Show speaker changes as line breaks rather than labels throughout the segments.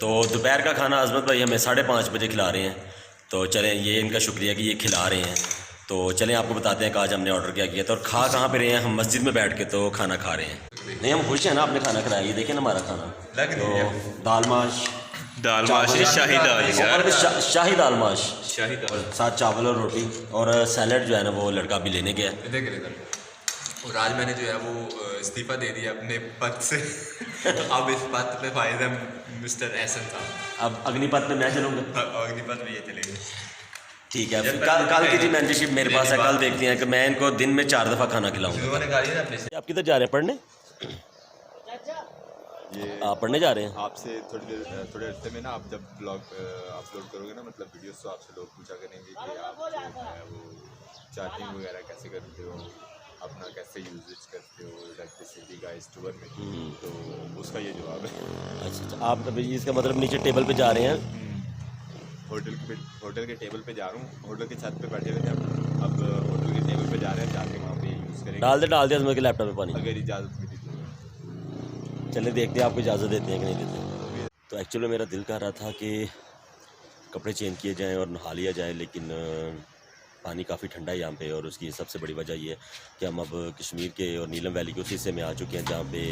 तो दोपहर का खाना अज़मत भाई हमें 5:30 बजे खिला रहे हैं। तो चलें, ये इनका शुक्रिया कि ये खिला रहे हैं। तो चलें आपको बताते हैं कि आज हमने ऑर्डर क्या किया था और खा कहाँ पे रहे हैं। हम मस्जिद में बैठ के तो खाना खा रहे हैं। नहीं, हम खुश हैं ना, आपने खाना खिलाया। ये देखें ना हमारा खाना, तो दाल माश
शाही दाल यार,
शाही दाल माश,
शाही दाल
साथ चावल और रोटी और सैलड जो है ना वो लड़का भी लेने गया।
और आज मैंने जो है वो इस्तीफ़ा दे दिया अपने पद से। अब इस पद पे फायद है मिस्टर एहसन साहब।
अब अग्निपथ में मैं चलूँगा,
अग्निपथ में ये चलेंगे।
ठीक है। कल की जी मेंबरशिप मेरे पास है, कल देखते हैं कि मैं इनको दिन में 4 दफ़ा खाना खिलाऊंगा। आप किधर जा रहे हैं पढ़ने?
ये
आप पढ़ने जा रहे हैं?
आपसे थोड़े अरसे में ना, आप जब ब्लॉग अपलोड करोगे ना, मतलब वीडियोस, तो आपसे लोग पूछा करेंगे कि आप जो है वो चार्जिंग वगैरह कैसे करते हो, अपना कैसे यूजेज करते हो इलेक्ट्रिसिटी का स्टोर में। तो उसका ये जवाब है।
अच्छा, आप अभी इसका मतलब नीचे टेबल पे जा रहे हैं?
होटल के टेबल पे जा रहा हूँ। होटल की छत पे बैठे हुए थे, अब होटल के टेबल पे जा रहे हैं, जाके वहाँ पे यूज़ करेंगे।
डाल दे मेरे लैपटॉप में पानी,
अगर इजाज़त मिली तो।
चलिए देखते हैं आपको इजाज़त देते हैं कि नहीं देते। तो एक्चुअली मेरा दिल कर रहा था कि कपड़े चेंज किए जाएँ और नहा लिया जाए, लेकिन पानी काफ़ी ठंडा है यहाँ पे। और उसकी सबसे बड़ी वजह ये है कि हम अब कश्मीर के और नीलम वैली के उस हिस्से में आ चुके हैं जहाँ पे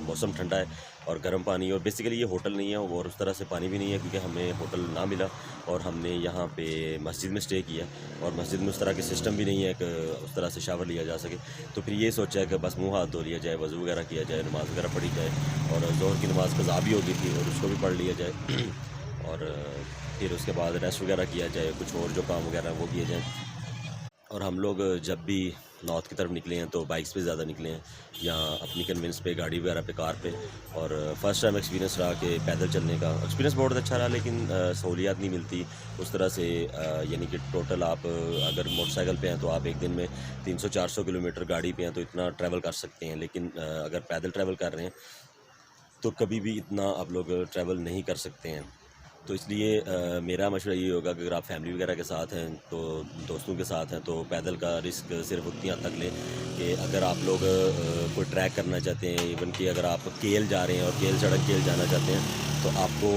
मौसम ठंडा है और गर्म पानी। और बेसिकली ये होटल नहीं है और उस तरह से पानी भी नहीं है, क्योंकि हमें होटल ना मिला और हमने यहाँ पे मस्जिद में स्टे किया। और मस्जिद में उस तरह के सिस्टम भी नहीं है कि उस तरह से शावर लिया जा सके। तो फिर ये सोचा है कि बस मुँह हाथ धो लिया जाए, वज़ू वगैरह किया जाए, नमाज़ वगैरह पढ़ी जाए। और ज़ोहर की नमाज़ कज़ा भी हो गई थी और उसको भी पढ़ लिया जाए। और फिर उसके बाद रेस्ट वगैरह किया जाए, कुछ और जो काम वगैरह वो किए जाए। और हम लोग जब भी नॉर्थ की तरफ निकले हैं तो बाइक्स पे ज़्यादा निकले हैं, या अपनी कन्वेंस पे, गाड़ी वगैरह पे, कार पे। और फ़र्स्ट टाइम एक्सपीरियंस रहा कि पैदल चलने का। एक्सपीरियंस बहुत अच्छा रहा, लेकिन सहूलियात नहीं मिलती उस तरह से। यानी कि टोटल आप अगर मोटरसाइकिल पे हैं तो आप एक दिन में 300-400 किलोमीटर, गाड़ी पे हैं तो इतना ट्रैवल कर सकते हैं। लेकिन अगर पैदल ट्रैवल कर रहे हैं तो कभी भी इतना आप लोग ट्रैवल नहीं कर सकते हैं। तो इसलिए मेरा मशवरा ये होगा कि अगर आप फैमिली वगैरह के साथ हैं, तो दोस्तों के साथ हैं, तो पैदल का रिस्क सिर्फ उतनी हद तक लें कि अगर आप लोग कोई ट्रैक करना चाहते हैं, इवन कि अगर आप केल जा रहे हैं और केल सड़क केल जाना चाहते हैं, तो आपको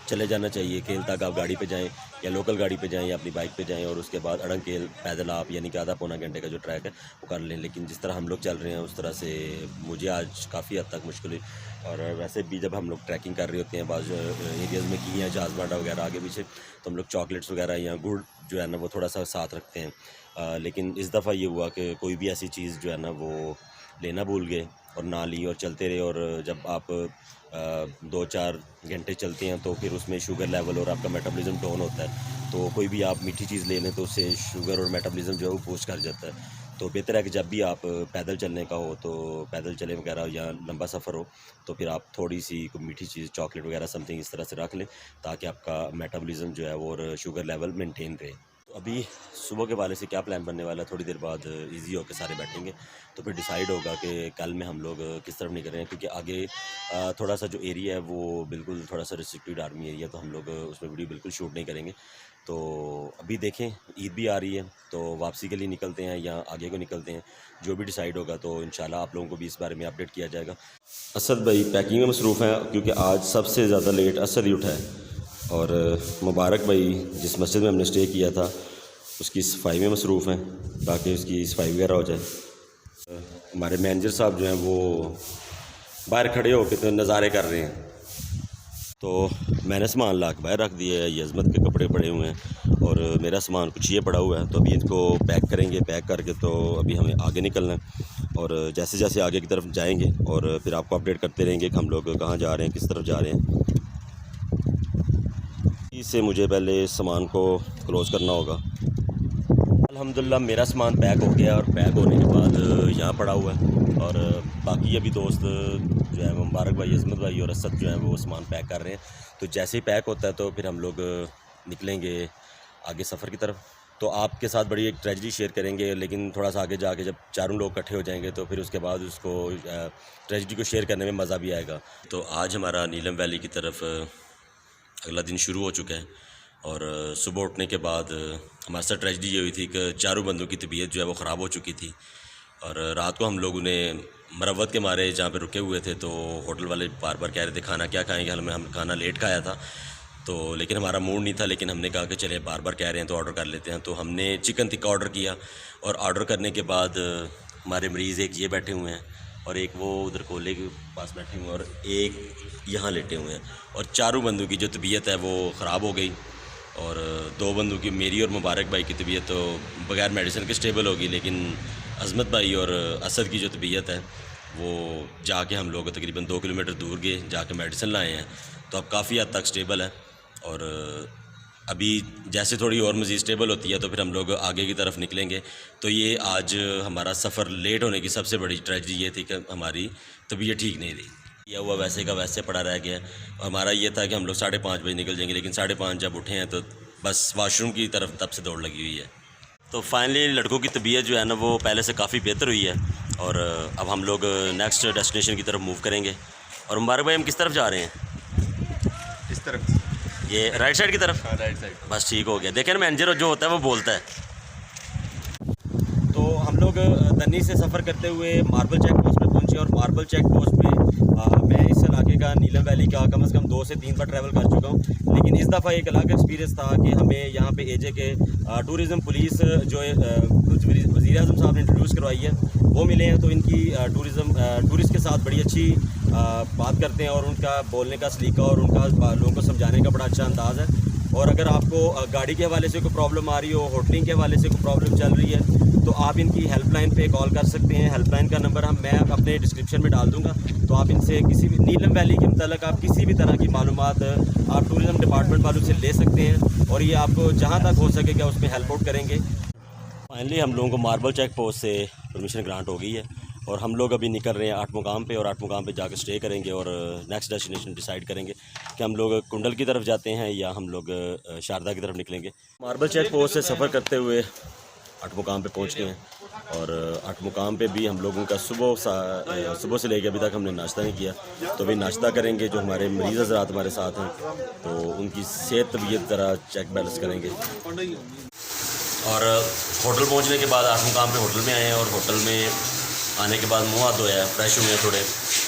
चले जाना चाहिए केल तक। आप गाड़ी पे जाएं या लोकल गाड़ी पे जाएं या अपनी बाइक पे जाएं, और उसके बाद अड़ंग केल पैदल आप, यानी कि आधा पौना घंटे का जो ट्रैक है वो कर लें। लेकिन जिस तरह हम लोग चल रहे हैं उस तरह से मुझे आज काफ़ी हद तक मुश्किल हुई। और वैसे भी जब हम लोग ट्रैकिंग कर रहे होते हैं, बाज़ एरियाज़ में की हैं जहाज़ बांडा वगैरह आगे पीछे, तो हम लोग चॉकलेट्स वगैरह या गुड़ जो है ना वो थोड़ा सा साथ रखते हैं। लेकिन इस दफ़ा ये हुआ कि कोई भी ऐसी चीज़ जो है ना वो लेना भूल गए और ना ली और चलते रहे। और जब आप 2-4 घंटे चलते हैं तो फिर उसमें शुगर लेवल और आपका मेटाबॉलिज्म डाउन होता है। तो कोई भी आप मीठी चीज़ ले लें तो उससे शुगर और मेटाबॉलिज्म जो है वो बूस्ट कर जाता है। तो बेहतर है कि जब भी आप पैदल चलने का हो तो पैदल चले वगैरह, या लंबा सफ़र हो तो फिर आप थोड़ी सी कोई मीठी चीज़, चॉकलेट वगैरह समथिंग इस तरह से रख लें, ताकि आपका मेटाबॉलिज्म जो है वो और शुगर लेवल मेंटेन रहे। तो अभी सुबह के वाले से क्या प्लान बनने वाला है, थोड़ी देर बाद इजी होकर सारे बैठेंगे तो फिर डिसाइड होगा कि कल में हम लोग किस तरफ निकल रहे हैं। क्योंकि आगे थोड़ा सा जो एरिया है वो बिल्कुल थोड़ा सा रिस्ट्रिक्टेड आर्मी एरिया, तो हम लोग उसमें वीडियो बिल्कुल शूट नहीं करेंगे। तो अभी देखें, ईद भी आ रही है तो वापसी के लिए निकलते हैं या आगे को निकलते हैं, जो भी डिसाइड होगा तो इंशाल्लाह आप लोगों को भी इस बारे में अपडेट किया जाएगा। असद भाई पैकिंग में मसरूफ़ हैं, क्योंकि आज सबसे ज़्यादा लेट असद ही उठा है। और मुबारक भाई जिस मस्जिद में हमने स्टे किया था उसकी सफाई में मसरूफ़ हैं, ताकि उसकी सफाई वगैरह हो जाए। हमारे मैनेजर साहब जो हैं वो बाहर खड़े होकर तो नज़ारे कर रहे हैं। तो मैंने सामान ला के बाहर रख दिया है, ये अज़मत के कपड़े पड़े हुए हैं और मेरा सामान कुछ ये पड़ा हुआ है। तो अभी इनको पैक करेंगे, पैक करके तो अभी हमें आगे निकलना है। और जैसे जैसे आगे की तरफ जाएंगे और फिर आपको अपडेट करते रहेंगे कि हम लोग कहाँ जा रहे हैं, किस तरफ जा रहे हैं। इससे मुझे पहले सामान को क्लोज़ करना होगा। अल्हम्दुलिल्लाह मेरा सामान पैक हो गया और पैक होने के बाद यहाँ पड़ा हुआ है। और बाकी अभी दोस्त जो है मुबारक भाई, अज़मत भाई और असद जो है वो सामान पैक कर रहे हैं। तो जैसे ही पैक होता है तो फिर हम लोग निकलेंगे आगे सफ़र की तरफ। तो आपके साथ बड़ी एक ट्रेजेडी शेयर करेंगे, लेकिन थोड़ा सा आगे जाके जब चारों लोग इकट्ठे हो जाएंगे तो फिर उसके बाद उसको ट्रेजेडी को शेयर करने में मज़ा भी आएगा। तो आज हमारा नीलम वैली की तरफ अगला दिन शुरू हो चुका है। और सुबह उठने के बाद हमारे साथ ट्रेजेडी ये हुई थी कि चारों बंदों की तबीयत जो है वो ख़राब हो चुकी थी। और रात को हम लोगों ने मरवत के मारे जहाँ पे रुके हुए थे तो होटल वाले बार बार कह रहे थे खाना क्या खाएंगे, हम खाना लेट खाया था तो लेकिन हमारा मूड नहीं था, लेकिन हमने कहा कि चले बार बार कह रहे हैं तो ऑर्डर कर लेते हैं। तो हमने चिकन टिक्का ऑर्डर किया और ऑर्डर करने के बाद हमारे मरीज़ एक ये बैठे हुए हैं और एक वो उधर कोले के पास बैठे हुए हैं और एक यहाँ लेटे हुए हैं और चारों बंदों की जो तबीयत है वो ख़राब हो गई और 2 बंदों की, मेरी और मुबारक भाई की तबीयत तो बगैर मेडिसिन के स्टेबल होगी, लेकिन अज़मत भाई और असद की जो तबीयत है वो जाके हम लोग तकरीबन 2 किलोमीटर दूर गए, जाके मेडिसिन लाए हैं तो अब काफ़ी हद तक स्टेबल है। और अभी जैसे थोड़ी और मज़ीद स्टेबल होती है तो फिर हम लोग आगे की तरफ निकलेंगे। तो ये आज हमारा सफ़र लेट होने की सबसे बड़ी ट्रेजेडी ये थी कि हमारी तबीयत ठीक नहीं रही, यह हुआ वैसे का वैसे पड़ा रह गया। और हमारा ये था कि हम लोग 5:30 बजे निकल जाएंगे, लेकिन 5:30 जब उठे हैं तो बस वाशरूम की तरफ तब से दौड़ लगी हुई है। तो फाइनली लड़कों की तबीयत जो है ना वो पहले से काफ़ी बेहतर हुई है और अब हम लोग नेक्स्ट डेस्टिनेशन की तरफ मूव करेंगे। और मुबारक भाई हम किस तरफ जा रहे हैं?
इस तरफ,
ये राइट साइड की तरफ।
Right side.
बस ठीक हो गया। देखें ना मैनेजर जो होता है वो बोलता है। तो हम लोग दन्नी से सफ़र करते हुए मार्बल चेक पोस्ट पे पहुंचे और मार्बल चेक पोस्ट पे मैं इस इलाके का नीलम वैली का कम से कम 2 से 3 बार ट्रैवल कर चुका हूँ, लेकिन इस दफ़ा एक अलग एक्सपीरियंस था कि हमें यहाँ पे एजे के टूरिज़म पुलिस जो वज़ीर आज़म साहब ने इंट्रोड्यूस करवाई है वो मिले हैं। तो इनकी टूरिस्ट के साथ बड़ी अच्छी बात करते हैं और उनका बोलने का सलीका और उनका लोगों को समझाने का बड़ा अच्छा अंदाज़ है। और अगर आपको गाड़ी के हवाले से कोई प्रॉब्लम आ रही हो, होटलिंग के हवाले से कोई प्रॉब्लम चल रही है तो आप इनकी हेल्पलाइन पे कॉल कर सकते हैं। हेल्पलाइन का नंबर मैं अपने डिस्क्रिप्शन में डाल दूंगा, तो आप इनसे किसी भी नीलम वैली के मतलब आप किसी भी तरह की मालूमात आप टूरिज़म डिपार्टमेंट वालों से ले सकते हैं और ये आपको जहां तक हो सकेगा उसमें हेल्प आउट करेंगे। फाइनली हम लोगों को मार्बल चेक पोस्ट से परमिशन ग्रांट हो गई है और हम लोग अभी निकल रहे हैं 8 मुकाम पे और 8 मुकाम पे जाकर स्टे करेंगे और नेक्स्ट डेस्टिनेशन डिसाइड करेंगे कि हम लोग कुंडल की तरफ जाते हैं या हम लोग शारदा की तरफ निकलेंगे। मार्बल चेक पोस्ट से सफ़र करते हुए 8 मुकाम पे पहुँच गए हैं और 8 मुकाम पे भी हम लोगों का सुबह से लेकर अभी तक हमने नाश्ता नहीं किया, तो अभी नाश्ता करेंगे। जो हमारे मरीज़ हज़रात हमारे साथ हैं तो उनकी सेहत तबीयत ज़रा चेक बैलेंस करेंगे। और होटल पहुंचने के बाद 8 मुकाम पे होटल में आए हैं और होटल में आने के बाद मुँह हाथ धोया है, फ्रेश हुए हैं थोड़े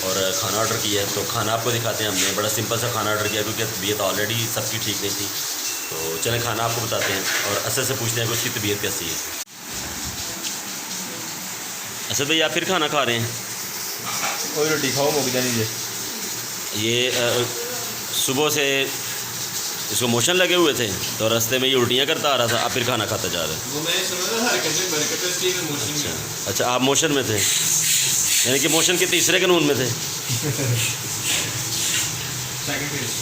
और खाना ऑर्डर किया है। तो खाना आपको दिखाते हैं। हमने बड़ा सिंपल सा खाना ऑर्डर किया क्योंकि तबीयत ऑलरेडी सबकी ठीक नहीं थी, तो चलें खाना आपको बताते हैं और असद से पूछते हैं कि उसकी तबीयत कैसी है। असद भाई आप फिर खाना खा रहे हैं?
कोई रोटी खाओ मुझे जानी
ये सुबह से इसको मोशन लगे हुए थे तो रास्ते में ये उल्टियाँ करता आ रहा था, आप फिर खाना खाता जा रहे हैं। अच्छा आप मोशन में थे, यानी कि मोशन के तीसरे कानून में थे।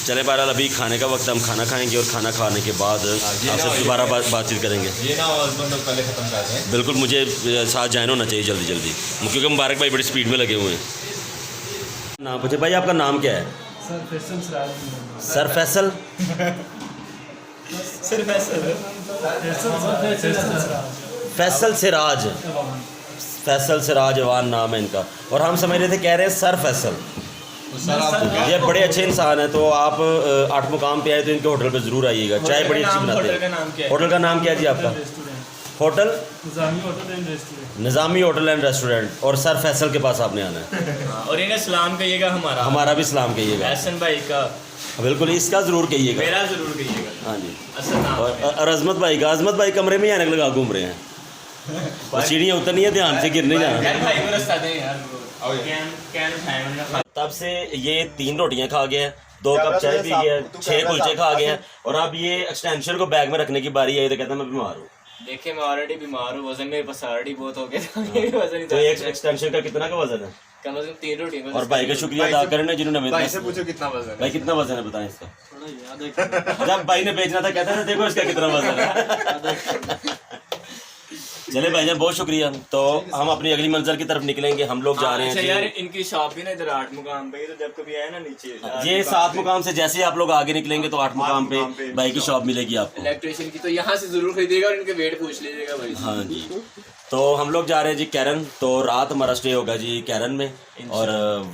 चले बहरहाल अभी खाने का वक्त, हम खाना खाएंगे और खाना खाने के बाद आपसे दोबारा बातचीत करेंगे।
ये ना पहले ख़त्म करते हैं।
बिल्कुल, मुझे साथ ज्वाइन होना चाहिए जल्दी जल्दी क्योंकि मुबारक भाई बड़ी स्पीड में लगे हुए हैं। नाम पूछे भाई, आपका नाम क्या है?
Sir Faisal Siraj.
Sir Faisal?
Sir Faisal
Faisal Siraj. Faisal Siraj Awan नाम है इनका और हम समझ रहे थे कह रहे हैं सर फैसल। ये बड़े अच्छे इंसान हैं, तो आप 8 मुकाम पे आए तो इनके होटल पे ज़रूर आइएगा, चाय बड़ी अच्छी बनाते हैं। होटल का नाम क्या है जी आपका? Hotel Nizami hotel and restaurant. और सर फैसल के पास आपने आना है
और इन्हें सलाम कहिएगा
हमारा भी सलाम कहिएगा।
एहसन भाई का
बिल्कुल, इसका ज़रूर कहिएगा,
मेरा ज़रूर कहिएगा।
हाँ जी।
असल नाम
और अज़मत भाई का, अज़मत भाई कमरे में ही ऐनक लगा घूम रहे हैं, सीढ़ियाँ उतरनी है, ध्यान से गिर नहीं जाना।
यार भाई को रास्ता दें यार, कैन खाएं।
तब से ये 3 रोटियां खा गया है, 2 कप चाय पी गया है, 6 कुलचे खा गया है और अब ये एक्सटेंशन को बैग में रखने की बारी आई तो कहता है मैं बीमार हूँ।
देखिए मैं ऑलरेडी बीमार हूँ, वजन मेरे पास ऑलरेडी बहुत हो गया था। ये वजन ही
तो एक एक्सटेंशन का कितना का वजन है?
कम से कम 3 रोटी।
और भाई का शुक्रिया अदा करने जिन्होंने हमें
भाई से पूछो कितना वजन है।
भाई कितना वजन है बताएं इसका। जब भाई ने बेचना था कहता था देखो इसका कितना वजन है। चले भाईजान बहुत शुक्रिया। तो हम अपनी अगली मंजिल की तरफ निकलेंगे, हम लोग जा रहे हैं।
यार इनकी शॉप भी ना इधर 8 मुकाम पे, तो जब कभी आए ना नीचे
ये 7 मुकाम से जैसे आप लोग आगे निकलेंगे तो 8 मुकाम पे भाई की शॉप मिलेगी आपको
इलेक्ट्रिशियन की, तो यहाँ से जरूर खरीदेगा और इनके वेट पूछ लीजिएगा भाई।
हाँ जी। तो हम लोग जा रहे हैं जी कैरन, तो रात हमारा स्टे होगा जी कैरन में और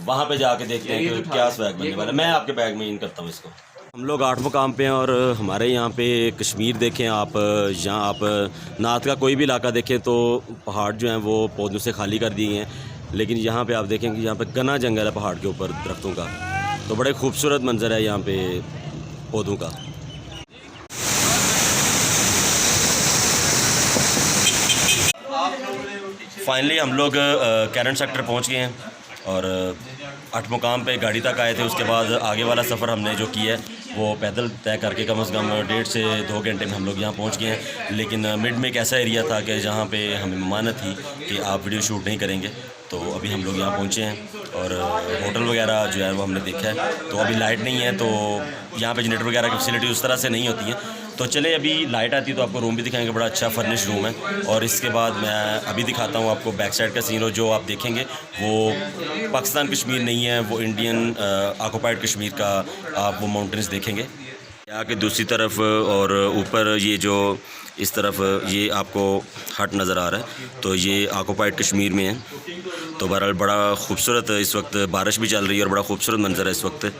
वहाँ पे जाके देखते हैं कि क्या स्वैग बनने वाला है। मैं आपके बैग में इन करता हूँ इसको। हम लोग 8 मुकाम पे हैं और हमारे यहाँ पे कश्मीर देखें आप, यहाँ आप नाथ का कोई भी इलाका देखें तो पहाड़ जो हैं वो पौधों से खाली कर दिए हैं, लेकिन यहाँ पे आप देखेंगे यहाँ पे घना जंगल है पहाड़ के ऊपर दरख्तों का, तो बड़े खूबसूरत मंजर है यहाँ पे पौधों का। फाइनली हम लोग कैरन सेक्टर पहुँच गए हैं और 8 मुकाम पे गाड़ी तक आए थे। उसके बाद आगे वाला सफ़र हमने जो किया है वो पैदल तय करके कम से कम 1.5 से 2 घंटे में हम लोग यहाँ पहुँच गए हैं। लेकिन मिड में एक ऐसा एरिया था कि जहाँ पे हमें ममानत थी कि आप वीडियो शूट नहीं करेंगे, तो अभी हम लोग यहाँ पहुँचे हैं और होटल वगैरह जो है वो हमने देखा है। तो अभी लाइट नहीं है, तो यहाँ पे जनरेटर वगैरह की फैसिलिटी उस तरह से नहीं होती है। तो चले अभी लाइट आती है तो आपको रूम भी दिखाएंगे, बड़ा अच्छा फर्निश रूम है। और इसके बाद मैं अभी दिखाता हूँ आपको बैक साइड का सीन, हो जो आप देखेंगे वो पाकिस्तान कश्मीर नहीं है, वो इंडियन ऑक्युपाइड कश्मीर का आप वो माउंटेन्स देखेंगे। यहाँ के दूसरी तरफ और ऊपर ये जो इस तरफ ये आपको हट नज़र आ रहा है, तो ये ऑक्युपाइड कश्मीर में है। तो बहरहाल बड़ा खूबसूरत, इस वक्त बारिश भी चल रही है और बड़ा खूबसूरत मंजर है इस वक्त।